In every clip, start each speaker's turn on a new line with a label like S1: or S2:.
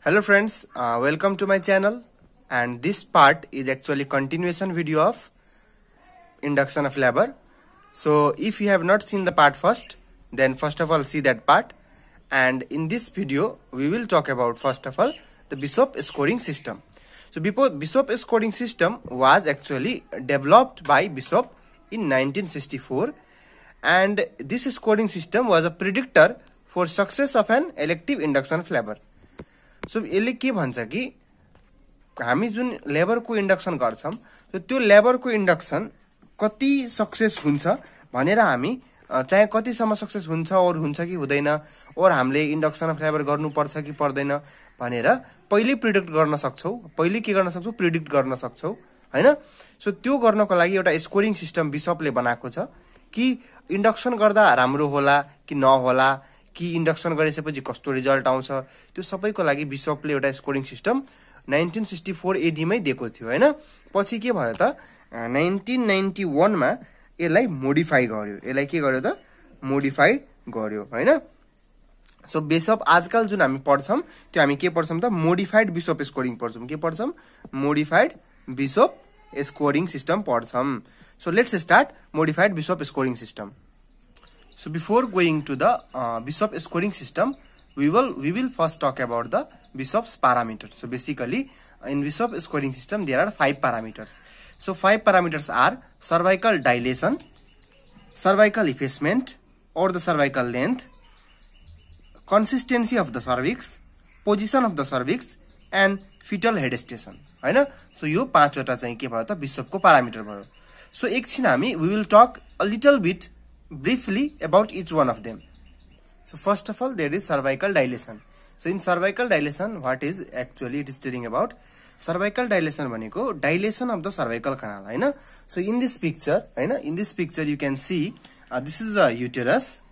S1: Hello friends, welcome to my channel, and this part is actually continuation video of induction of labor. So if you have not seen the part first, then first of all see that part, and in this video we will talk about first of all the Bishop scoring system. So Bishop scoring system was actually developed by Bishop in 1964, and this scoring system was a predictor for success of an elective induction of labor. So यसले के भन्छ कि हामी जुन लेबरको induction गर्छौं त्यो लेबरको induction कति success हुन्छ भनेर हामी चाहे कति सम्म सक्सेस हुन्छ और हुन्छ कि हुँदैन और हामीले इन्डक्सन अफ लेबर गर्नु पर्छ कि पर्दैन भनेर पहिले प्रिडिक्ट गर्न सक्छौ। पहिले के गर्न सक्छौ? प्रिडिक्ट गर्न सक्छौ, हैन? सो त्यो गर्नको लागि एउटा स्कोरिङ सिस्टम बिशपले बनाएको छ कि इन्डक्सन गर्दा राम्रो होला कि नहोला, कि इन्डक्सन गरेपछि कस्तो रिजल्ट आउँछ, त्यो सबैको लागि बिशपले एउटा स्कोरिङ सिस्टम 1964 एडी मै दिएको थियो, हैन? पछि के भयो त 1991 मा यसलाई मोडिफाई गर्यो। यसलाई के गर्यो त? मोडिफाई गर्यो, हैन? सो बिशप आजकल जुन हामी पढ्छौं त्यो हामी के पढ्छौं त? मोडिफाइड बिशप स्कोरिङ पढ्छौं। के पढ्छौं? मोडिफाइड बिशप स्कोरिङ सिस्टम पढ्छौं। So let's start modified Bishop scoring system. So before going to the Bishop scoring system, we will first talk about the Bishop's parameters. So basically, in Bishop scoring system, there are 5 parameters. So 5 parameters are cervical dilation, cervical effacement or the cervical length, consistency of the cervix, position of the cervix, and fetal head station. हैन? So यो 5 वटा चाहिँ के भयो त? Bishop को parameter भयो. So एकछिन हामी we will talk a little bit briefly about each one of them. So first of all, there is cervical dilation. So in cervical dilation, what is actually it is telling about? Cervical dilation भनेको dilation of the cervical canal, हैन? So in this picture, हैन? In this picture you can see this is a uterus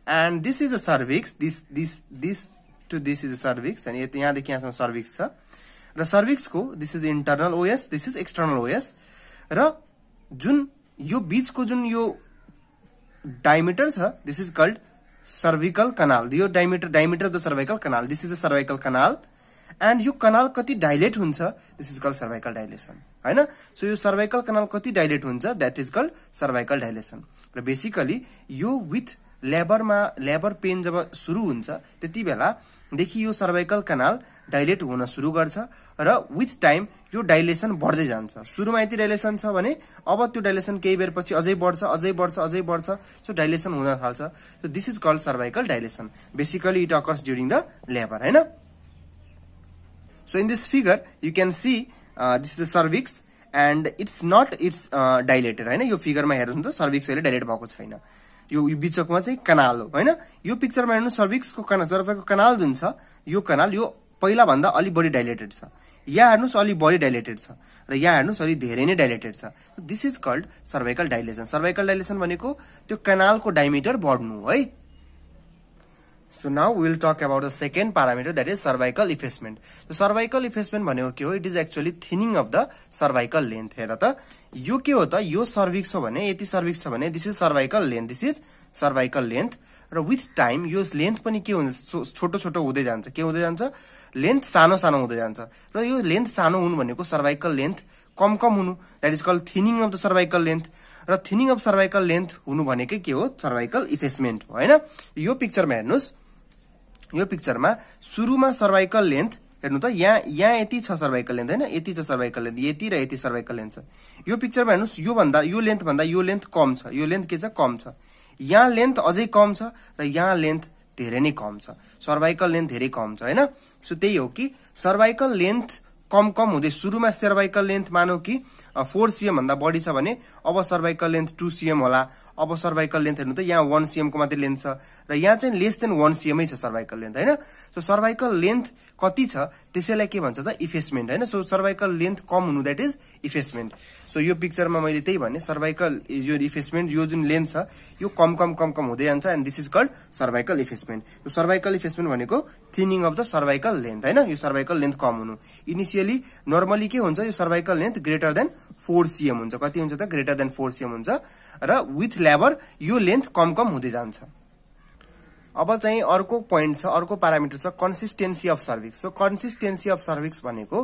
S1: and this is the cervix. This is the cervix and यहाँ देखि यहाँसम्म cervix छ र cervix को this is internal OS, this is external OS र जुन यो बीचको जुन यो diameter छ, this is called cervical canal. यो diameter of the cervical canal, this is the cervical canal and यो canal कति dilate हुन्छ, this is called cervical dilation, हैन? So यो cervical canal कति dilate हुन्छ, that is called cervical dilation. र basically यो with labor pain जब सुरु हुन्छ त्यति बेला देखि यो cervical canal dilate हुन सुरु गर्छ र with time यो डाइलेसन बढ्दै जान्छ। सुरुमा यति डाइलेसन छ भने अब त्यो डाइलेसन केही बेर पछि अझै बढ्छ सो डाइलेसन हुन थाल्छ। So this is called cervical dilation. Basically it occurs during the labour, हैन? So in this figure you can see this is the cervix and it's dilated, हैन? यो फिगरमा हेर्नु त सर्विक्स अहिले डाइलेट भएको छैन, यो बीचकमा चाहिँ कनाल हो, हैन? यो पिक्चरमा हेर्नु सर्विक्सको कनाल जुन छ यो कनाल यो पहिला भन्दा अलि बढी डाइलेटेड छ, यहाँ हेर्नुस् अलि बढी डाइलेटेड छ र यहाँ हेर्नुस् अलि धेरै नै डाइलेटेड छ। This is called cervical dilation. Cervical dilation भनेको त्यो कनालको डायमिटर बढ्नु है। So now we will talk about the second parameter, that is cervical effacement. So cervical effacement भनेको के हो? It is actually thinning of the cervical length. हेर त यो के हो त? यो सर्विक्स हो भने यति सर्विक्स छ भने this is cervical length, this is cervical length र विथ टाइम यो लेन्थ पनि के हुन्छ? छोटो छोटो हुँदै जान्छ। के हुँदै जान्छ? लेन्थ सानो सानो हुँदै जान्छ र यो लेन्थ सानो हुनु भनेको सर्वाइकल लेन्थ कम हुनु, that is called thinning of the cervical length. र थिनिङ अफ सर्वाइकल लेन्थ हुनु भनेकै के हो? सर्वाइकल इफेसमेन्ट हो, हैन? यो पिक्चरमा हेर्नुस्, यो पिक्चरमा सुरुमा सर्वाइकल लेन्थ हेर्नु त, यहाँ यति छ सर्वाइकल लेन्थ, हैन? यति छ सर्वाइकल लेन्थ, यति र यति सर्वाइकल लेन्थ छ। यो पिक्चरमा हेर्नुस्, यो लेन्थ भन्दा यो लेन्थ कम छ, यो लेन्थ के छ? कम छ। यहाँ लेन्थ अझै कम छ र यहाँ लेन्थ धेरै नै कम छ, सर्वाइकल लेन्थ धेरै कम छ, हैन? सो त्यही हो कि सर्वाइकल लेन्थ कम हुँदै सुरुमा सर्वाइकल लेन्थ मानौ कि 4 cm भन्दा बढी छ भने अब सर्वाइकल लेन्थ 2 cm होला। अब सर्वाइकल लेन्थ हेर्नु त यहाँ 1 cm को मात्रै लेन्थ छ र यहाँ चाहिँ लेस देन 1 cm नै छ सर्वाइकल लेन्थ, हैन? सो सर्वाइकल लेन्थ कति छ त्यसैलाई के भन्छ त? इफेसमेन्ट, हैन? सो सर्वाइकल लेन्थ कम हुनु दैट इज इफेसमेन्ट. सो यो पिक्चरमा मैले त्यही भने सर्वाइकल यो इफेसमेन्ट यो जुन लेन्थ छ यो कम हुँदै जान्छ and this is called cervical effacement. So cervical effacement भनेको thinning of the cervical length, हैन? यो सर्वाइकल लेन्थ कम हुनु. इनिशियली नर्मली के हुन्छ? यो cervical length greater than 4 cm हुन्छ. कति हुन्छ त? ग्रेटर देन 4 cm हुन्छ र विथ लेबर यो लेन्थ कम हुँदै जान्छ. अब चाहिँ अर्को पोइन्ट छ, अर्को प्यारामिटर छ consistency of cervix. So consistency of cervix भनेको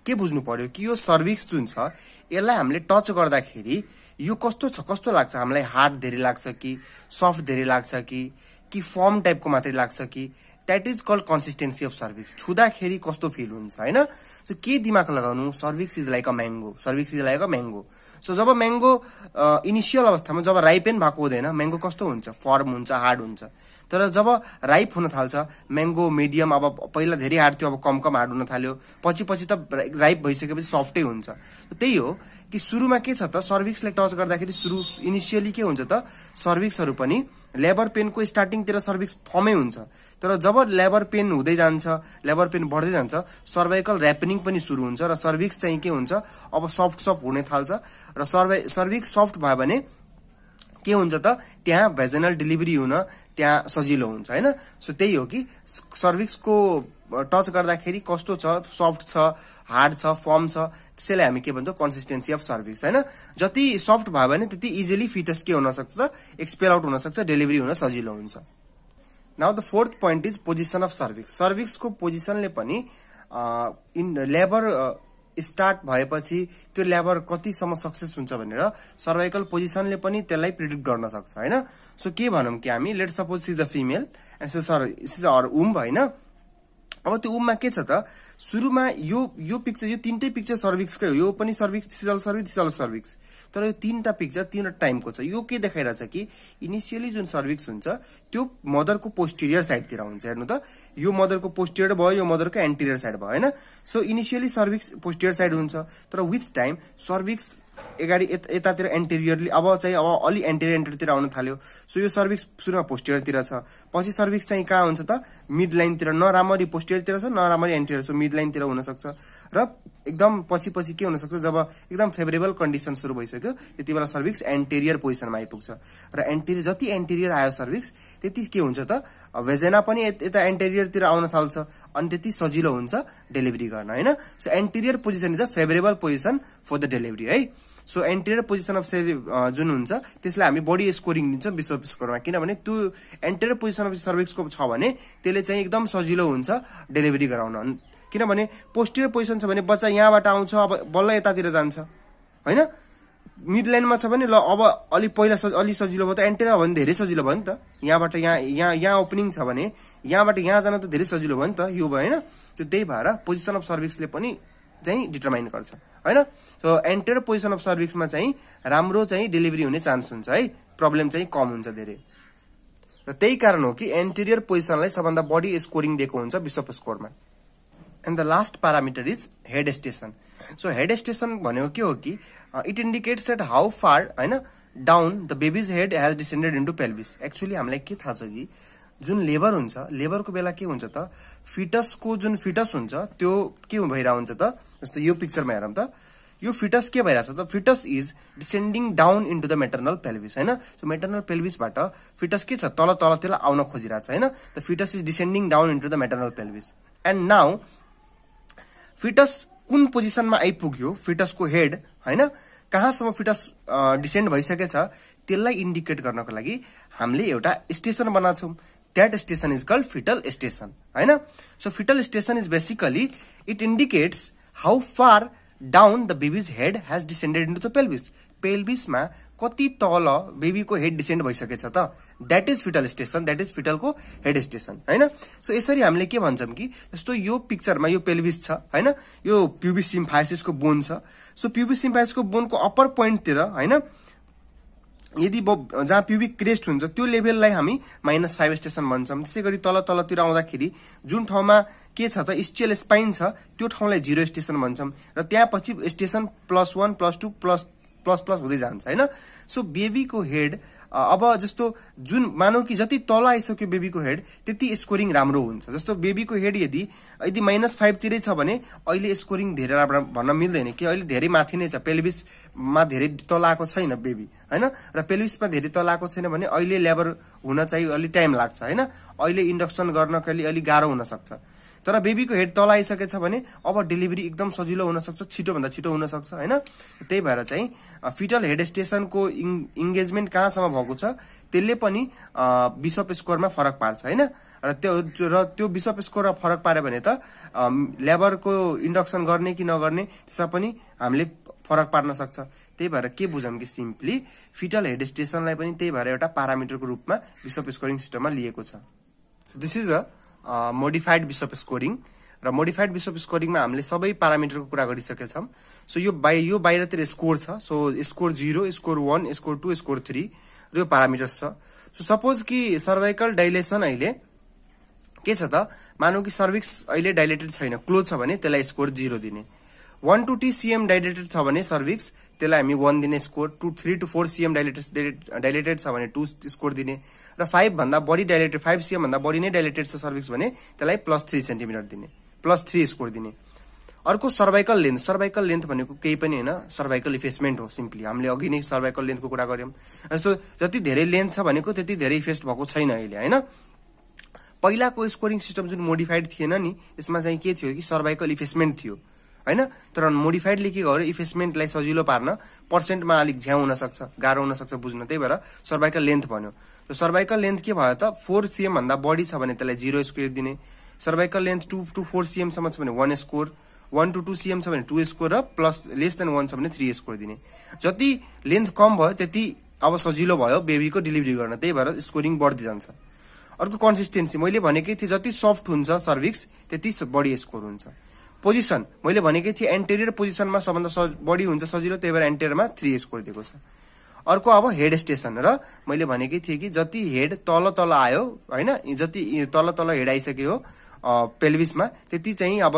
S1: के बुझ्नु पर्यो कि यो सर्भिक्स जुन छ यसलाई हामीले टच गर्दाखेरि यो कस्तो छ, कस्तो लाग्छ हामीलाई, हार्ड धेरै लाग्छ कि सफ्ट धेरै लाग्छ कि फर्म टाइपको मात्रै लाग्छ कि, that is called consistency of cervix. छुँदाखेरि कस्तो फिल हुन्छ हैन। सो के दिमाग लगाउनु, cervix is like a mango, cervix is like a mango. So जब म्याङ्गो इनिसियल अवस्थामा जब राइपेन भएको हुँदैन म्याङ्गो कस्तो हुन्छ, फर्म हुन्छ, हार्ड हुन्छ। तर जब राइप हुन थाल्छ म्याङ्गो मिडियम, अब पहिला धेरै हार्ड थियो अब कम कम हार्ड हुन थाल्यो, पछि त राइप भइसकेपछि सफ्टै हुन्छ। त्यही हो कि सुरुमा के छ त सर्भिक्सलाई टच गर्दाखेरि सुरु इनिसियली के हुन्छ त सर्भिक्सहरू पनि लेबर पेनको स्टार्टिङतिर सर्भिक्स फर्मै हुन्छ। तर जब लेबर पेन हुँदै जान्छ, लेबर पेन बढ्दै जान्छ, सर्भाइकल ऱ्यापनिङ पनि सुरु हुन्छ र सर्भिक्स चाहिँ के हुन्छ अब सफ्ट हुने थाल्छ र सर्भिक्स सफ्ट भयो भने के हुन्छ त त्यहाँ भेजनल डेलिभरी हुन त्यहाँ सजिलो हुन्छ हैन। सो त्यही हो कि सर्भिक्सको टच गर्दाखेरि कस्तो छ, सफ्ट छ, हार्ड छ, फर्म छ, त्यसैलाई हामी के भन्छौँ कन्सिस्टेन्सी अफ सर्भिक्स हैन। जति सफ्ट भयो भने त्यति इजिली फिटस के हुन सक्छ त एक्सपेल आउट हुन सक्छ, डेलिभरी हुन सजिलो हुन्छ। Now the fourth point is position of cervix. सर्भिक्सको पोजिसनले पनि इन लेबर स्टार्ट भएपछि त्यो लेबर कतिसम्म सक्सेस हुन्छ भनेर सर्भाइकल पोजिसनले पनि त्यसलाई प्रिडिक्ट गर्न सक्छ हैन। सो के भनौँ कि हामी let suppose she is a female and is her womb हैन। अब त्यो उममा के छ त सुरुमा यो पिक्चर, यो तीनटै पिक्चर सर्भिक्सकै हो, यो पनि cervix, this is all cervix, this is all cervix. तर यो तीनटा पिक्चर तीनवटा टाइमको छ। यो के देखाइरहेछ कि इनिसियली जुन सर्भिक्स हुन्छ त्यो मदरको पोस्टेरियर साइडतिर हुन्छ। हेर्नु त यो मदरको पोस्टेरियर भयो, यो मदरको एन्टेरियर साइड भयो हैन। So initially cervix posterior side हुन्छ, तर विथ टाइम सर्भिक्स अगाडि यतातिर एन्टेरियरली अब अलि एन्टेरियरतिर आउन थाल्यो। सो यो सर्भिक्स सुरुमा पोस्टेरियरतिर छ, पछि सर्भिक्स चाहिँ कहाँ हुन्छ त मिड लाइनतिर, नराम्ररी पोस्टेरियरतिर छ, नराम्ररी एन्टेरियर, सो मिड लाइनतिर हुन सक्छ र एकदम पछि के हुन सक्छ जब एकदम फेभरेबल कन्डिसन सुरु भइसक्यो त्यति बेला सर्भिक्स एन्टेरियर पोजिसनमा आइपुग्छ र एन्टेरियर जति एन्टेरियर आयो सर्भिक्स त्यति के हुन्छ त भेजेना पनि यता एन्टेरियरतिर आउन थाल्छ अनि त्यति सजिलो हुन्छ डेलिभरी गर्न हैन। So anterior position is a favourable position for the delivery है। सो एन्टेरियर पोजिसन अफ जुन हुन्छ त्यसलाई हामी बडी स्कोरिङ दिन्छौँ विश्व स्कोरमा, किनभने त्यो एन्टेरियर पोजिसन अफ सर्भिक्सको छ भने त्यसले चाहिँ एकदम सजिलो हुन्छ डेलिभरी गराउन। किनभने पोस्टेरियर पोजिसन छ भने बच्चा यहाँबाट आउँछ अब बल्ल यतातिर जान्छ हैन। मिड लाइनमा छ भने ल अब अलि पहिला अलि सजिलो भयो त, एन्टेरियर हो भने धेरै सजिलो भयो नि त, यहाँबाट यहाँ ओपनिङ छ भने यहाँबाट यहाँ जान त धेरै सजिलो भयो नि त, यो भयो हैन। त्यो त्यही भएर पोजिसन अफ सर्भिक्सले पनि चाहिँ डिटरमाइन गर्छ हैन। सो एन्टेरियर पोजिसन अफ सर्भिक्समा चाहिँ राम्रो चाहिँ डेलिभरी हुने चान्स हुन्छ है, प्रब्लम चाहिँ कम हुन्छ धेरै। र त्यही कारण हो कि एन्टेरियर पोजिसनलाई सबभन्दा बढी स्कोरिङ दिएको हुन्छ विश्व स्कोरमा। And the last parameter is head station. So head station भनेको के हो कि it indicates that how far हैन down the baby's head has descended into pelvis. Actually हामीलाई के थाहा छ कि जुन लेबर हुन्छ, लेबरको बेला के हुन्छ त फिटसको जुन फिटस हुन्छ त्यो के भइरहेको हुन्छ त, जस्तो यो पिक्चरमा हेरौँ त यो फिटस के भइरहेछ त, foetus is descending down into the maternal pelvis हैन। सो मेटर्नल पेल्भिसबाट फिटस के छ तल तलतिर आउन खोजिरहेछ हैन। The foetus is descending down into the maternal pelvis and now foetus कुन पोजिसनमा आइपुग्यो, फिटसको हेड हैन कहाँसम्म फिटस डिसेन्ड भइसकेछ त्यसलाई इन्डिकेट गर्नको लागि हामीले एउटा स्टेसन बनाउँछौँ। That station is called fetal station हैन। So fetal station is basically it indicates how far down the baby's head has descended into the pelvis. पेल्भिसमा कति तल बेबीको हेड डिसेन्ड भइसकेछ त, that is fetal station, that is फिटलको head station हैन। So यसरी हामीले के भन्छौँ कि जस्तो यो पिक्चरमा यो पेल्भिस छ हैन, यो प्युबिस सिम्फाइसिसको बोन छ। सो प्युबिस सिम्फाइसिसको बोनको अप्पर पोइन्टतिर हैन यदि जहाँ प्युबिक क्रेस्ट हुन्छ त्यो लेभललाई हामी -5 स्टेसन भन्छौँ। त्यसै गरी तलतिर आउँदाखेरि जुन ठाउँमा के छ त स्टियल स्पाइन छ त्यो ठाउँलाई 0 स्टेसन भन्छौँ र त्यहाँ पछि स्टेसन +1 +2 प्लस हुँदै जान्छ हैन। सो बेबीको हेड अब जस्तो जुन मानौ कि जति तल आइसक्यो बेबीको हेड त्यति स्कोरिङ राम्रो हुन्छ। जस्तो बेबीको हेड यदि -5 तिरै छ भने अहिले स्कोरिङ धेरै राम्रो भन्न मिल्दैन कि अहिले धेरै माथि नै छ, पेल्भिसमा धेरै तल आएको छैन बेबी हैन, र पेल्भिसमा धेरै तल आएको छैन भने अहिले लेबर हुन चाहिँ अलि टाइम लाग्छ हैन, अहिले इन्डक्सन गर्नको लागि अलि गाह्रो हुन सक्छ। तर बेबीको हेड तल आइसकेछ भने अब डेलिभरी एकदम सजिलो हुन सक्छ, छिटो भन्दा छिटो हुन सक्छ हैन। त्यही भएर चाहिँ फिटल हेड स्टेसनको इन्गेजमेन्ट कहाँसम्म भएको छ त्यसले पनि बिशप स्कोरमा फरक पार्छ हैन। र त्यो बिशप स्कोरमा फरक पार्यो भने त लेबरको इन्डक्सन गर्ने कि नगर्ने त्यसमा पनि हामीले फरक पार्न सक्छ। त्यही भएर के बुझौँ कि सिम्पली फिटल हेड स्टेसनलाई पनि त्यही भएर एउटा प्यारामिटरको रूपमा बिशप स्कोरिङ सिस्टममा लिएको छ। This is a modified Bishop scoring. र मोडिफाइड बिशप स्कोरिङमा हामीले सबै प्यारामिटरको कुरा गरिसकेका छौँ। सो यो बाहिरतिर स्कोर छ। So score 0, score 1, score 2, score 3 र यो प्यारामिटर्स छ। सो सपोज कि सर्वाइकल डाइलेसन अहिले के छ त, मानौ कि सर्भिक्स अहिले डाइलेटेड छैन, क्लोज छ भने त्यसलाई स्कोर 0 दिने। 1 to 2 cm डाइलेटेड छ भने सर्भिक्स त्यसलाई हामी 1 दिने स्कोर। 3 to 4 cm डाइलेटेड छ भने 2 स्कोर दिने। र 5 भन्दा बढी डाइलेटेड 5 cm भन्दा बढी नै डाइलेटेड छ सर्भिक्स भने त्यसलाई +3 सेन्टिमिटर दिने, +3 स्कोर दिने। अर्को सर्वाइकल लेन्थ। सर्वाइकल लेन्थ भनेको केही पनि हैन, सर्वाइकल इफेसमेन्ट हो सिम्पली। हामीले अघि नै सर्वाइकल लेन्थको कुरा गर्यौं। सो जति धेरै लेन्थ छ भनेको त्यति धेरै इफेस्ट भएको छैन अहिले हैन। पहिलाको स्कोरिङ सिस्टम जुन मोडिफाइड थिएन नि त्यसमा चाहिँ के थियो कि सर्वाइकल इफेसमेन्ट थियो हैन। तर मोडिफाइडले के गर्यो, इफेसमेन्टलाई सजिलो पार्न पर्सेन्टमा अलिक झ्याउ हुन सक्छ, गाह्रो हुन सक्छ बुझ्न। त्यही भएर सर्वाइकल लेन्थ भन्यो। त्यो सर्वाइकल लेन्थ के भयो त, 4 cm भन्दा बढी छ भने त्यसलाई 0 स्कोर दिने। सर्वाइकल लेन्थ 2 to 4 cm सम्म छ भने 1 स्कोर, 1 to 2 cm छ भने 2 स्कोर र +<1 छ भने 3 स्कोर दिने। जति लेन्थ कम भयो त्यति अब सजिलो भयो बेबीको डेलिभरी गर्न। त्यही भएर स्कोरिङ बढ्दै जान्छ। अर्को कन्सिस्टेन्सी। मैले भनेकै थिएँ जति सफ्ट हुन्छ सर्भिक्स त्यति बढी स्कोर हुन्छ। पोजिसन। मैले भनेकै थिएँ एन्टेरियर पोजिसनमा सबभन्दा बढी हुन्छ सजिलो, त्यही भएर एन्टेरियरमा 3 स्कोर दिएको छ। अर्को अब हेड स्टेसन। र मैले भनेकै थिएँ कि जति हेड तल तल आयो हैन, जति तल तल हेड आइसक्यो पेल्भिसमा त्यति चाहिँ अब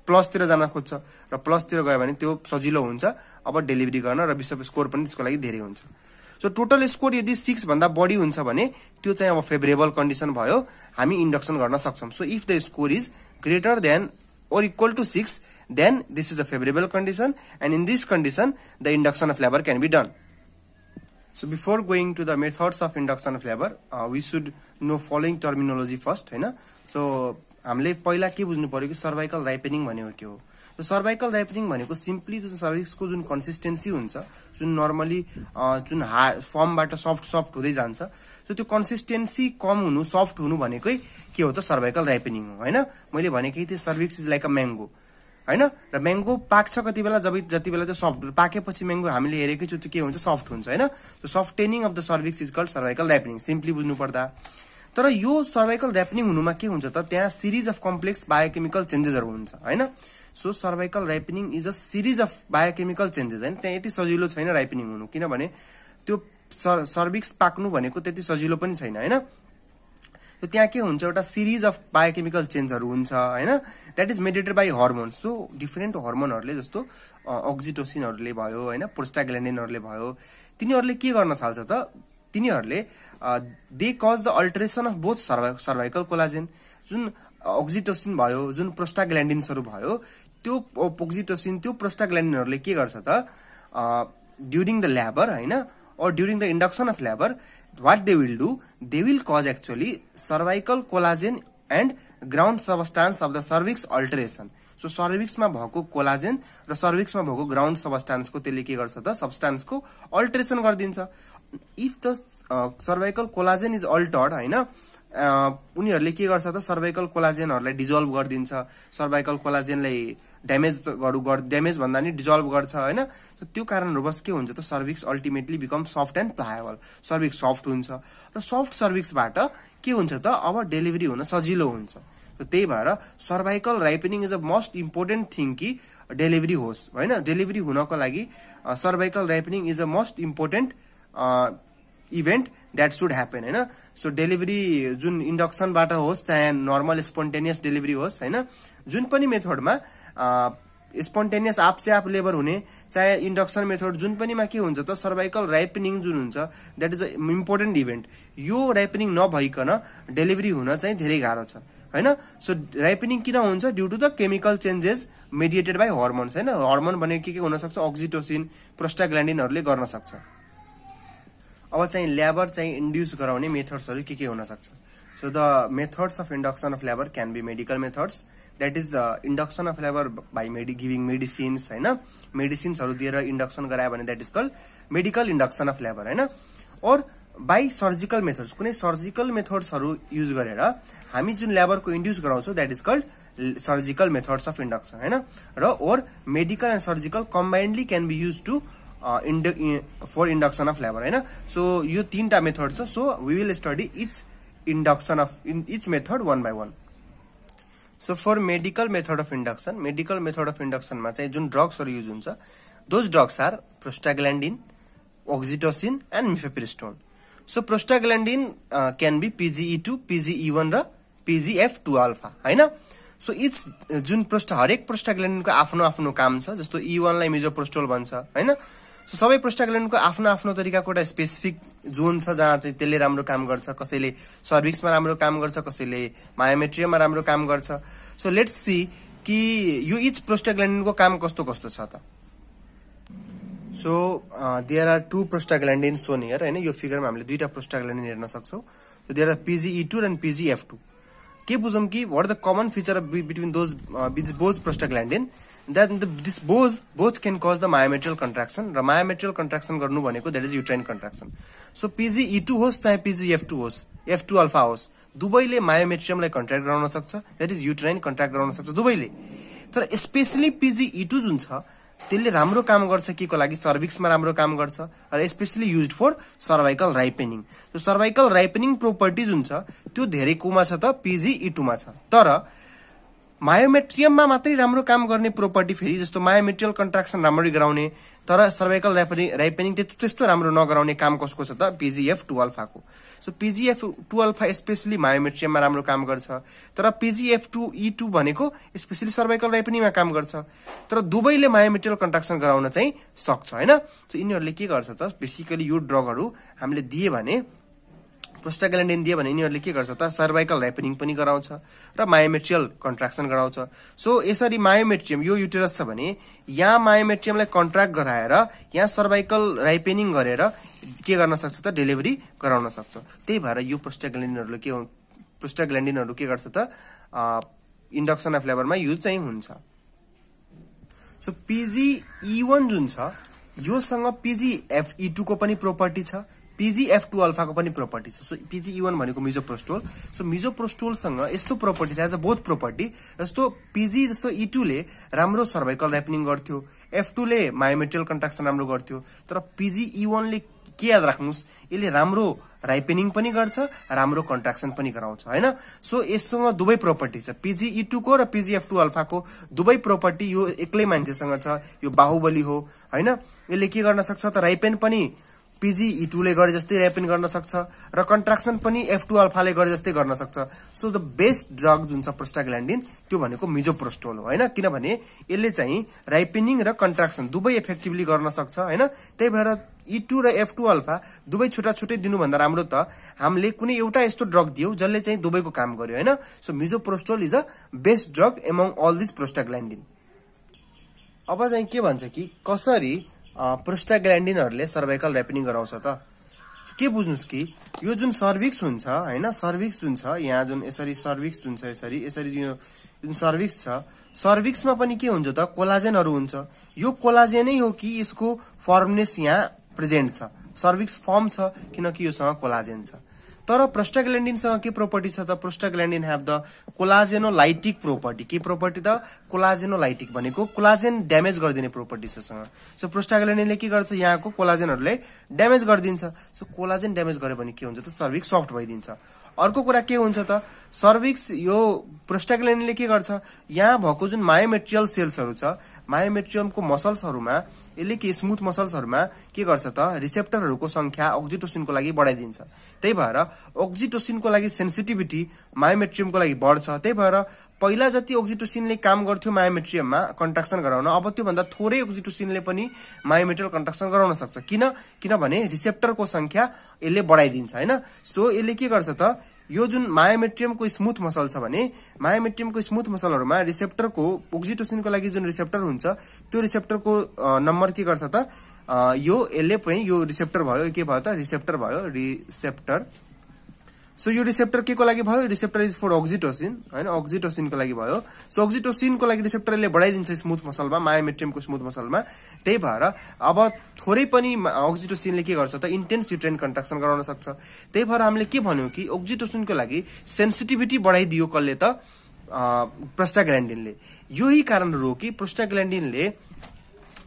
S1: प्लसतिर जान खोज्छ। र प्लसतिर गयो भने त्यो सजिलो हुन्छ अब डेलिभरी गर्न, र बिशप स्कोर पनि त्यसको लागि धेरै हुन्छ। सो टोटल स्कोर यदि 6 भन्दा बढी हुन्छ भने त्यो चाहिँ अब फेभरेबल कन्डिसन भयो, हामी इन्डक्सन गर्न सक्छौं। So if the score is greater than or equal to 6, then this is a favorable condition, and in this condition the induction of labor can be done. So before going to the methods of induction of labor, we should know following terminology first हैन। So हामीले पहिला के बुझ्नु पर्यो कि cervical राइपनिङ भनेको के हो। So सर्वाइकल राइपनिङ भनेको सिम्पली जुन सर्भिक्सको जुन कन्सिस्टेन्सी हुन्छ, जुन नर्मली जुन फर्मबाट सफ्ट हुँदै जान्छ, सो त्यो कन्सिस्टेन्सी कम हुनु, सफ्ट हुनु भनेकै के हो त सर्वाइकल राइपनिङ हो हैन। मैले भनेकै थिएँ cervix is like a mango हैन। र म्याङ्गो पाक्छ कति बेला, जति बेला त्यो सफ्ट पाकेपछि म्याङ्गो हामीले हेरेकै छु त्यो के हुन्छ, सफ्ट हुन्छ हैन। So softening of the cervix is called cervical ripening, simply बुझ्नु पर्दा। तर यो सर्वाइकल राइपनिङ हुनुमा के हुन्छ त, त्यहाँ सिरिज अफ कम्प्लेक्स बायोकेमिकल चेन्जेसहरु हुन्छ हैन। So cervical ripening is a series of biochemical changes हैन। त्यहाँ यति सजिलो छैन राइपनिङ हुनु, किनभने त्यो सर्भिक्स पाक्नु भनेको त्यति सजिलो पनि छैन हैन। तो त्यहाँ के हुन्छ, एउटा सिरिज अफ बायोकेमिकल चेन्जहरु हुन्छ हैन, that is mediated by hormones. So different हर्मोनहरुले जस्तो अक्सिटोसिनहरुले भयो हैन, प्रोस्टाग्ल्यान्डिनहरुले भयो, तिनीहरुले के गर्न थाल्छ त, तिनीहरुले they cause the alteration of both cervical collagen. जुन अक्सिटोसिन भयो, जुन प्रोस्टाग्ल्यान्डिन्सहरु भयो, त्यो अक्सिटोसिन त्यो प्रोस्टाग्ल्यान्डिनहरुले के गर्छ त, ड्युरिङ द लेबर हैन, or during the induction of labor, what they will do, they will cause actually cervical collagen and ground substance of the cervix alteration. So cervix मा भएको कोलाजेन र cervix मा भएको ground substance को त्यसले के गर्छ त, substance को alteration गरिदिन्छ। if the cervical collagen is altered हैन, उनीहरुले के गर्छ त, cervical collagenहरुलाई डिजोल्भ गरिदिन्छ, cervical collagenलाई ड्यामेज भन्दा नि डिजोल्भ गर्छ हैन। सो त्यो कारणहरुवश के हुन्छ त, cervix ultimately become soft and pliable, cervix soft हुन्छ र सफ्ट सर्भिक्सबाट के हुन्छ त, अब डेलिभरी हुन सजिलो हुन्छ। सो त्यही भएर cervical ripening is a most important thing कि डेलिभरी होस् हैन। डेलिभरी हुनको लागि cervical ripening is a most important event that should happen हैन। सो डेलिभरी जुन इन्डक्सनबाट होस्, चाहे नर्मल स्पोन्टेनियस डेलिभरी होस् हैन, जुन पनि मेथडमा स्पोन्टेनियस आपसे आप लेबर हुने, चाहे इन्डक्सन मेथड जुन पनिमा के हुन्छ त, सर्वाइकल राइपनिङ जुन हुन्छ that is a important event. यो राइपनिङ नभइकन डेलिभरी हुन चाहिँ धेरै गाह्रो छ हैन। सो राइपनिङ किन हुन्छ, due to the chemical changes mediated by hormones हैन। हर्मोन भनेको के हुन सक्छ, अक्सिटोसिन, प्रोस्टाग्ल्यान्डिनहरुले गर्न सक्छ। अब चाहिँ लेबर चाहिँ इन्ड्युस गराउने मेथड्सहरु के हुन सक्छ। So So the methods of induction of labor can be medical methods, that is induction of labor by giving medicines हैन, medicines हरु दिएर induction गरायो भने that is called medical induction of labor हैन, or by surgical methods, कुनै surgical methods हरु use गरेर हामी जुन labor को induce गराउँछौं that is called surgical methods of induction हैन, र or medical and surgical combinedly can be used to for induction of labor हैन. So यो तीनटा मेथड छ. So we will study each induction of each method one by one. So for medical method of induction मा चाहिँ जुन drugs हरु use हुन्छ, those drugs are prostaglandin, oxytocin and mifepristone. So prostaglandin can be PGE2, PGE1 र PGF2 alpha हैन. So each जुन हरेक prostaglandin को आफ्नो आफ्नो काम छ, जस्तो E1 लाई misoprostol भन्छ हैन. So सबै prostaglandin को आफ्नो आफ्नो तरिकाको एउटा स्पेसिफिक जोन छ जहाँ चाहिँ त्यसले राम्रो काम गर्छ, कसैले सर्भिक्समा राम्रो काम गर्छ, कसैले मायोमेट्रियममा राम्रो काम गर्छ. So let's see कि यो each prostaglandin को काम कस्तो कस्तो छ त. So there are two prostaglandins shown here हैन. यो फिगरमा हामीले दुईटा prostaglandin हेर्न सक्छौं. So there are PGE2 and PGF2. के बुझौं कि what are the common feature between those both prostaglandin, that this both can cause the myometrial contraction, र myometrial contraction गर्नु भनेको that is uterine contraction. So PGE2 होस् चाहे PGF2 होस्, F2 alpha होस्, दुवैले myometriumलाई कन्ट्र्याक्ट गराउन सक्छ, that is uterine कन्ट्र्याक्ट गराउन सक्छ दुवैले. तर स्पेशली PGE2 जुन छ त्यसले राम्रो काम गर्छ के को लागि, सर्भिक्समा राम्रो काम गर्छ, र specially used for cervical ripening. So cervical ripening property जुन छ त्यो धेरै कोमा छ त PGE2 मा छ. तर मायोमेट्रियममा मात्रै राम्रो काम गर्ने प्रोपर्टी फेरि जस्तो मायोमेट्रियल कन्ट्राक्सन राम्ररी गराउने तर सर्वाइकल राइपेनिङ त्यस्तो राम्रो नगराउने काम कसको छ त PGF2 अल्फा को. सो PGF2 अल्फा स्पेशली मायोमेट्रियममा राम्रो काम गर्छ, तर PGF2E2 भनेको स्पेशली सर्वाइकल राइपेनिङमा काम गर्छ, तर दुवैले मायोमेट्रियल कन्ट्राक्सन गराउन चाहिँ सक्छ हैन. सो यिनीहरुले के गर्छ त, बेसिकली यो ड्रगहरु हामीले दिए भने, प्रोस्टाग्ल्यान्डिन दिए भने यिनीहरुले के गर्छ त सर्वाइकल राइपेनिङ पनि गराउँछ र मायोमेट्रियल कन्ट्राक्सन गराउँछ. सो यसरी मायोमेट्रियम यो युटेरस छ भने यहाँ मायोमेट्रियमलाई कन्ट्र्याक्ट गराएर यहाँ सर्वाइकल राइपेनिङ गरेर के गर्न सक्छ त डेलिभरी गराउन सक्छ. त्यही भएर यो प्रोस्टाग्ल्यान्डिनहरु के गर्छ त इन्डक्सन अफ लेबरमा युज चाहिँ हुन्छ. सो PGE1 जुन छ योसँग PGFE2 को पनि प्रोपर्टी छ, PGF2 अल्फा को पनि प्रोपर्टी छ. सो PGE1 भनेको मिजोप्रोस्टोल. सो मिजोप्रोस्टोल सँग यस्तो प्रोपर्टी छ एज अ बोथ प्रोपर्टी, जस्तो PG जस्तो E2 ले राम्रो सर्वाइकल राइपनिङ गर्थ्यो, F2 ले मायोमेट्रियल कन्ट्राक्सन राम्रो गर्थ्यो, तर PGE1 ले के याद राख्नुस् यसले राम्रो राइपेनिङ पनि गर्छ, राम्रो कन्ट्राक्सन पनि गराउँछ हैन. सो यससँग दुवै प्रोपर्टी छ, PGE2 को र PGF2 अल्फा को दुवै प्रोपर्टी यो एक्लै मान्छेसँग छ. यो बाहुबली हो हैन. यसले के गर्न सक्छ त राइपेन पनि PGE2 ले गरे जस्तै राइपेन गर्न सक्छ र कन्ट्राक्सन पनि F2 अल्फा ले गरे जस्तै गर्न सक्छ. सो द बेस्ट ड्रग जुन छ प्रोस्टाग्ल्यान्डिन त्यो भनेको मिजोप्रोस्टोल हो हैन, किनभने यसले चाहिँ राइपेनिङ र कन्ट्राक्सन दुवै इफेक्टिभली गर्न सक्छ हैन. त्यही भएर E2 र F2 अल्फा दुवै छोटा छोटै दिनु भन्दा राम्रो त हामीले कुनै एउटा यस्तो ड्रग दियौ जसले चाहिँ दुवैको काम गर्यो हैन. So misoprostol is a best drug among all this prostaglandin. अब चाहिँ के भन्छ कि कसरी प्रोस्टाग्ल्यान्डिनहरुले सर्वाइकल राइपेनिङ गराउँछ त. के बुझ्नुस् कि यो जुन सर्भिक्स हुन्छ हैन, सर्भिक्स जुन छ यहाँ जुन यसरी सर्भिक्स जुन छ यसरी जुन सर्भिक्स छ, सर्भिक्समा पनि के हुन्छ त कोलाजेनहरु हुन्छ. यो कोलाजेनै हो कि यसको फर्मनेस यहाँ प्रेजेन्ट छ, सर्भिक्स फर्म छ किनकि योसँग कोलाजेन छ. तर प्रोस्टाग्ल्यान्डिनसँग के प्रोपर्टी छ त, प्रोस्टाग्ल्यान्डिन हैव द कोलाजेनोलाइटिक प्रोपर्टी. के प्रोपर्टी त कोलाजेनोलाइटिक भनेको कोलाजेन ड्यामेज गरिदिने प्रोपर्टी छ सँग. सो प्रोस्टाग्ल्यान्डिनले के गर्छ यहाँको कोलाजेनहरुले ड्यामेज गरिदिन्छ. सो कोलाजेन ड्यामेज गर्यो भने के हुन्छ त सर्भिक्स सफ्ट भइदिन्छ. अर्को कुरा के हुन्छ त सर्भिक्स यो प्रोस्टाग्ल्यान्डिनले के गर्छ यहाँ भएको जुन मायोमेट्रियल सेल्सहरु छ, मायोमेट्रियमको मसल्सहरुमा यसले के स्मूथ मसल्सहरुमा के गर्छ त रिसेप्टरहरुको संख्या अक्सिटोसिनको लागि बढाइदिन्छ. त्यही भएर अक्सिटोसिनको लागि सेन्सिटिभिटी मायोमेट्रियमको लागि बढ्छ. त्यही भएर पहिला जति अक्सिटोसिनले काम गर्थ्यो मायोमेट्रियममा कन्ट्राक्सन गराउन, अब त्यो भन्दा थोरै अक्सिटोसिनले पनि मायोमेट्रियल कन्ट्राक्सन गराउन सक्छ. किनभने रिसेप्टरको संख्या यसले बढाइदिन्छ हैन. सो यसले के गर्छ त यो जुन मायोमेट्रियमको स्मूथ मसल छ भने मायोमेट्रियमको स्मूथ मसलहरुमा रिसेप्टरको अक्सिटोसिनको लागि जुन रिसेप्टर हुन्छ त्यो रिसेप्टरको नम्बर के गर्छ त यो यसले पनि यो रिसेप्टर भयो, के भयो त रिसेप्टर भयो, रिसेप्टर. सो यो रिसेप्टर के को लागि भयो रिसेप्टर इज फर ऑक्सिटोसिन हैन ऑक्सिटोसिन को लागि भयो सो ऑक्सिटोसिन को लागि रिसेप्टरले बढाइदिन्छ स्मूथ मसलमा मायोमेट्रियमको स्मूथ मसलमा त्यही भएर अब थोरै पनि ऑक्सिटोसिनले के गर्छ त इन्टेन्स युट्राइन कन्ट्राक्सन गराउन सक्छ त्यही भएर हामीले के भन्यौ कि ऑक्सिटोसिनको लागि सेन्सिटिभिटी बढाइदियो कसले त प्रोस्टाग्ल्यान्डिनले यही कारणहरु हो कि प्रोस्टाग्ल्यान्डिनले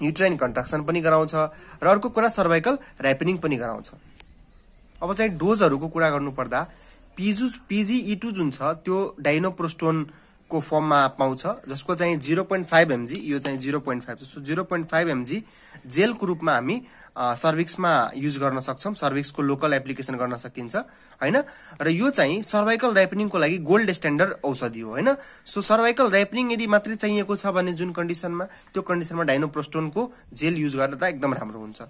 S1: युट्राइन कन्ट्राक्सन पनि गराउँछ र अर्को कुरा सर्वाइकल र्यापनिङ पनि गराउँछ अब चाहिँ डोजहरुको कुरा गर्नु पर्दा PGE2 जुन छ त्यो डाइनोप्रोस्टोन को फर्ममा पाउँछ जसको चाहिँ 0.5 mg यो चाहिँ 0.5 सो 0.5 mg जेलको रूपमा हामी सर्भिक्समा युज गर्न सक्छौं सर्भिक्सको लोकल एप्लिकेसन गर्न सकिन्छ हैन र यो चाहिँ सर्वाइकल र्यापनिङको लागि गोल्ड स्ट्यान्डर्ड औषधि हो हैन सो सर्वाइकल र्यापनिङ यदि मात्रै चाहिएको छ भने जुन कन्डिसनमा त्यो कन्डिसनमा डाइनोप्रोस्टोनको जेल युज गर्दा एकदम राम्रो हुन्छ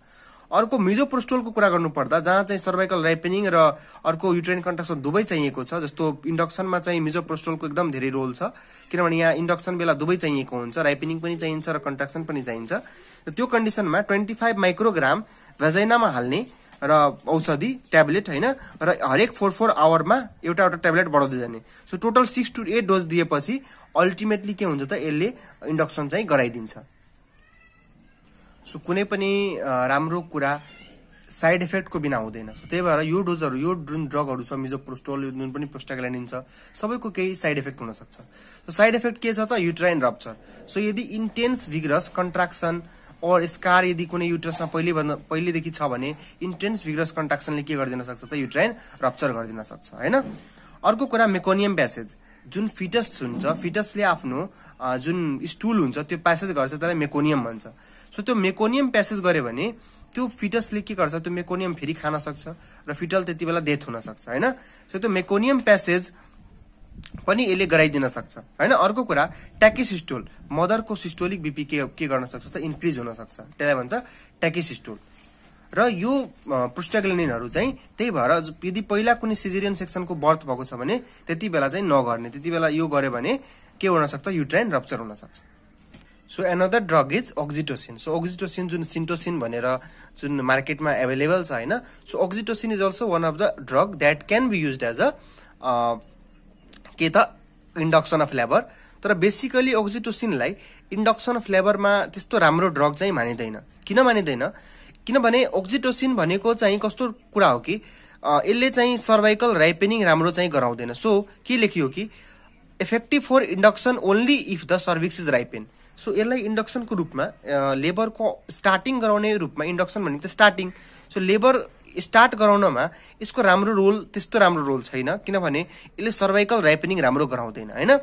S1: अर्को मिजोप्रोस्टोलको कुरा गर्नु पर्दा जहाँ चाहिँ सर्वाइकल र्यापनिङ र अर्को युट्राइन कन्ट्राक्सन दुवै चाहिएको छ जस्तो इन्डक्सनमा चाहिँ मिजोप्रोस्टोलको एकदम धेरै रोल छ किनभने यहाँ इन्डक्सन बेला दुवै चाहिएको हुन्छ र्यापनिङ पनि चाहिन्छ र कन्ट्राक्सन पनि चाहिन्छ र त्यो कन्डिसनमा 25 माइक्रोग्राम भेजाइनामा हाल्ने र औषधि ट्याब्लेट हैन र हरेक 4 आवरमा एउटा ट्याब्लेट बढाउँदै जाने सो टोटल 6 to 8 डोज दिएपछि अल्टिमेटली के हुन्छ त यसले इन्डक्सन चाहिँ गराइदिन्छ सो कुनै पनि राम्रो कुरा साइड इफेक्ट को बिना हुँदैन सो त्यही भएर यो डोजहरु यो जुन ड्रगहरु छ मिजोप्रोस्टोल जुन पनि प्रोस्टाग्ल्यान्डिन छ सबैको केही साइड इफेक्ट हुन सक्छ सो साइड इफेक्ट के छ त युट्राइन रप्चर सो यदि इन्टेन्स भिगरस कन्ट्राक्सन और स्कार यदि कुनै युट्रसमा पहिलेदेखि छ भने इन्टेन्स भिगरस कन्ट्राक्सनले के गर्दिन सक्छ त युट्राइन रप्चर गर्दिन सक्छ हैन अर्को कुरा मेकोनियम प्यासेज जुन फिटस हुन्छ फिटसले आफ्नो जुन स्टूल हुन्छ त्यो प्यासेज गर्छ त्यसलाई मेकोनियम भन्छ सो त्यो मेकोनियम प्यासेज गरे भने त्यो फिटसले के गर्छ त्यो मेकोनियम फेरि खान सक्छ र फिटल त्यतिबेला डेथ हुन सक्छ हैन सो त्यो मेकोनियम प्यासेज पनि यसले गराइदिन सक्छ हैन अर्को कुरा ट्याकिसिस्टोल मदरको सिस्टोलिक बीपी के गर्न सक्छ त इन्क्रिज हुन सक्छ त्यसलाई भन्छ ट्याकिसिस्टोल र यो प्रोस्टाग्ल्यान्डिनहरु चाहिँ त्यही भएर यदि पहिला कुनै सिजेरियन सेक्सनको बर्थ भएको छ भने त्यतिबेला चाहिँ नगर्ने त्यतिबेला यो गरे भने के हुन सक्छ युट्राइन रप्चर हुन सक्छ so another drug is oxytocin so oxytocin जुन सिन्टोसिन भनेर जुन मार्केटमा अवेलेबल छ हैन so oxytocin is also one of the drug that can be used as a के त इन्डक्सन अफ लेबर तर बेसिकली ऑक्सिटोसिनलाई इन्डक्सन अफ लेबरमा त्यस्तो राम्रो ड्रग चाहिँ मानिदैन किन मानिदैन किनभने ऑक्सिटोसिन भनेको चाहिँ कस्तो कुरा हो कि यसले चाहिँ सर्वाइकल र्यापनिङ राम्रो चाहिँ गराउँदैन सो के लेखियो कि effective for induction only if the cervix is ripen so यसलाई इन्डक्सनको रूपमा लेबरको स्टार्टिङ गराउने रूपमा इन्डक्सन भनेको त स्टार्टिङ सो लेबर स्टार्ट गराउनमा यसको राम्रो रोल त्यस्तो राम्रो रोल छैन किनभने यसले सर्वाइकल र्यापनिङ राम्रो गराउँदैन हैन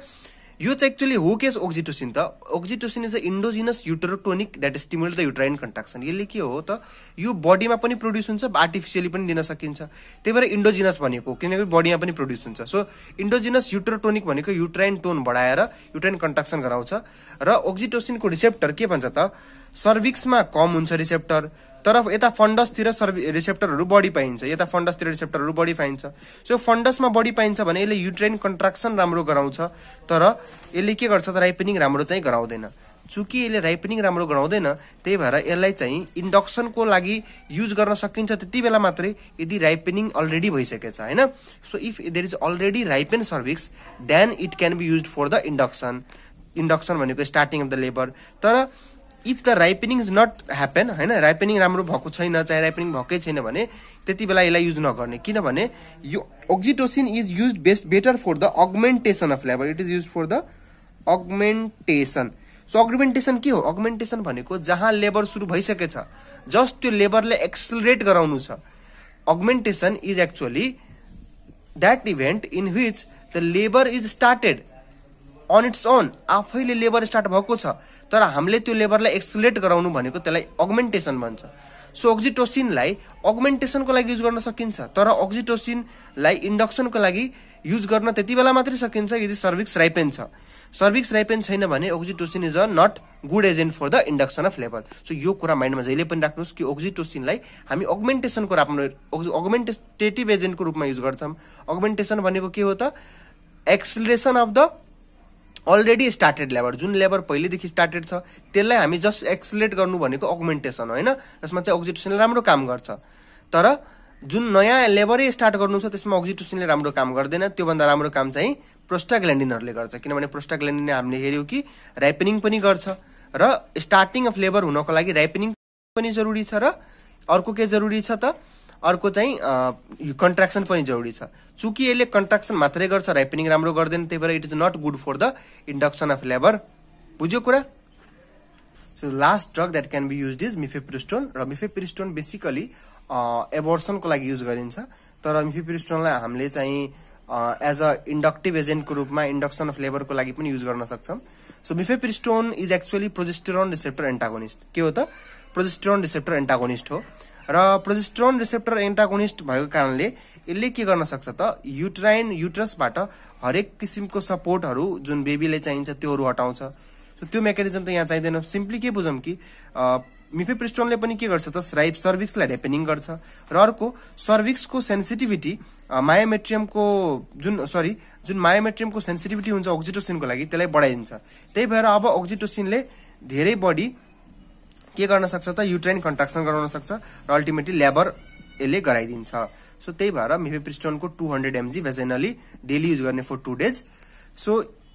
S1: यो चाहिँ एक्चुअली हो के ऑक्सिटोसिन त oxytocin is a endogenous uterotonic that stimulate the uterine contraction यसले के हो त यो बडीमा पनि प्रोड्युस हुन्छ आर्टिफिशियली पनि दिन सकिन्छ त्यही भएर इन्डोजिनस भनेको किनकि बडीमा पनि प्रोड्युस हुन्छ सो इन्डोजिनस युटेरोटोनिक भनेको युट्राइन टोन बढाएर युट्राइन कन्ट्राक्सन गराउँछ र ऑक्सिटोसिनको रिसेप्टर के भन्छ त सर्भिक्समा कम हुन्छ रिसेप्टर तर यता फन्डसतिर रिसेप्टरहरु बढी पाइन्छ यता फन्डसतिर रिसेप्टरहरु बढी पाइन्छ सो फन्डसमा बढी पाइन्छ भने यसले युट्राइन कन्ट्राक्सन राम्रो गराउँछ तर यसले के गर्छ त राइपनिङ राम्रो चाहिँ गराउँदैन चुकी यसले राइपनिङ राम्रो गराउँदैन त्यही भएर यसलाई चाहिँ इन्डक्सनको लागि युज गर्न सकिन्छ त्यतिबेला मात्रै यदि राइपनिङ अलरेडी भइसकेछ हैन so if there is already ripen cervix then it can be used for the induction भनेको स्टार्टिङ अफ द लेबर तर if the ripening is not happen हैन राइपनिङ राम्रो भएको छैन चाहे राइपनिङ भएकै छैन भने त्यतिबेला यसलाई युज नगर्ने किनभने यो oxytocin is used better for the augmentation of labour it is used for the augmentation so augmentation के हो अगमेन्टेसन भनेको जहाँ लेबर सुरु भइसकेछ जस्ट त्यो लेबरले एक्सेलरेट गराउनु छ augmentation is actually that event in which the labour is started on its own आफैले लेबर स्टार्ट भएको छ तर हामीले त्यो लेबरलाई एक्सेलरेट गराउनु भनेको त्यसलाई अगमेन्टेसन भन्छ सो ऑक्सिटोसिनलाई अगमेन्टेसनको लागि युज गर्न सकिन्छ तर ऑक्सिटोसिनलाई इन्डक्सनको लागि युज गर्न त्यतिबेला मात्रै सकिन्छ यदि सर्भिक्स राइपेन छ सर्भिक्स राइपेन छैन भने oxytocin is a not good agent for the induction of labour so यो कुरा माइन्डमा जहिले पनि राख्नुस् कि ऑक्सिटोसिनलाई हामी अगमेन्टेसनको रूपमा अगमेन्टेटिभ एजेन्टको रूपमा युज गर्छौं अगमेन्टेसन भनेको के हो त acceleration of the already started labour जुन लेबर पहिलेदेखि स्टार्टेड छ त्यसलाई हामी जस्ट एक्सेलरेट गर्नु भनेको अगमेन्टेसन हो हैन जसमा चाहिँ ऑक्सिटोसिनले राम्रो काम गर्छ तर जुन नयाँ लेबरै स्टार्ट गर्नु छ त्यसमा अक्सिटोसिनले राम्रो काम गर्दैन, त्यो भन्दा राम्रो काम चाहिँ प्रोस्टाग्ल्यान्डिनहरुले गर्छ। किनभने प्रोस्टाग्ल्यान्डिनले हामीले हेर्यौ कि राइपनिङ पनि गर्छ र स्टार्टिङ अफ लेबर हुनको लागि राइपनिङ पनि जरुरी छ र अर्को के जरुरी छ त अर्को चाहिँ कन्ट्राक्सन पनि जरुरी छ। चूँकि यसले कन्ट्राक्सन मात्रै गर्छ, राइपनिङ राम्रो गर्दैन, त्यही भएर it is not good for the induction of labour. बुझ्यो कुरा? So last drug that can be used is mifepristone र मिफेप्रिस्टोन बेसिकली एबोर्सनको लागि युज गरिन्छ। तर मिफेप्रिस्टोनलाई हामीले चाहिँ एज अ इन्डक्टिभ एजेन्टको रूपमा इन्डक्सन अफ लेबरको लागि पनि युज गर्न सक्छौं। So mifepristone is actually progesterone receptor antagonist. के हो त? प्रोजेस्टेरोन रिसेप्टर एन्टागोनिस्ट हो र प्रोजेस्टेरोन रिसेप्टर एन्टागोनिस्ट भएको कारणले यसले के गर्न सक्छ त युट्रसबाट हरेक किसिमको सपोर्टहरू जुन बेबीले चाहिन्छ त्योहरू हटाउँछ। सो त्यो मेकानिजम त यहाँ चाहिँदैन। सिम्पली के बुझौं कि मिफेप्रिस्टोनले पनि के गर्छ त सर्भिक्सलाई ड्याम्पेनिङ गर्छ र अर्को सर्भिक्सको सेन्सिटिभिटी मायोमेट्रियमको जुन मायोमेट्रियमको सेन्सिटिभिटी हुन्छ अक्सिटोसिनको लागि त्यसलाई बढाइदिन्छ। त्यही भएर अब अक्सिटोसिनले धेरै बढी के गर्न सक्छ त युट्राइन कन्ट्राक्सन गराउन सक्छ र अल्टिमेटली लेबर यसले गराइदिन्छ। सो त्यही भएर मिफेप्रिस्टोनको 200 mg भेजेनली डेली युज गर्ने फर 2 days। सो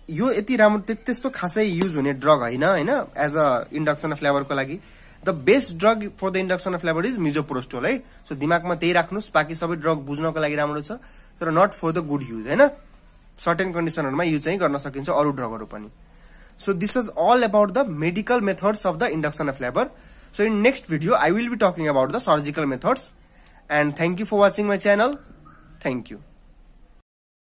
S1: यो यति राम्रो त्यस्तो खासै युज हुने ड्रग हैन एज अ इन्डक्सन अफ लेबरको लागि। The best drug for the induction of labour is misoprostol है। सो दिमागमा त्यही राख्नुस्, बाँकी सबै ड्रग बुझ्नको लागि राम्रो छ तर not for the good use हैन। सर्टेन कन्डिसनहरुमा युज चाहिँ गर्न सकिन्छ अरु ड्रगहरु पनि। So this was all about the medical methods of the induction of labor. So in next video I will be talking about the surgical methods, and thank you for watching my channel. Thank you.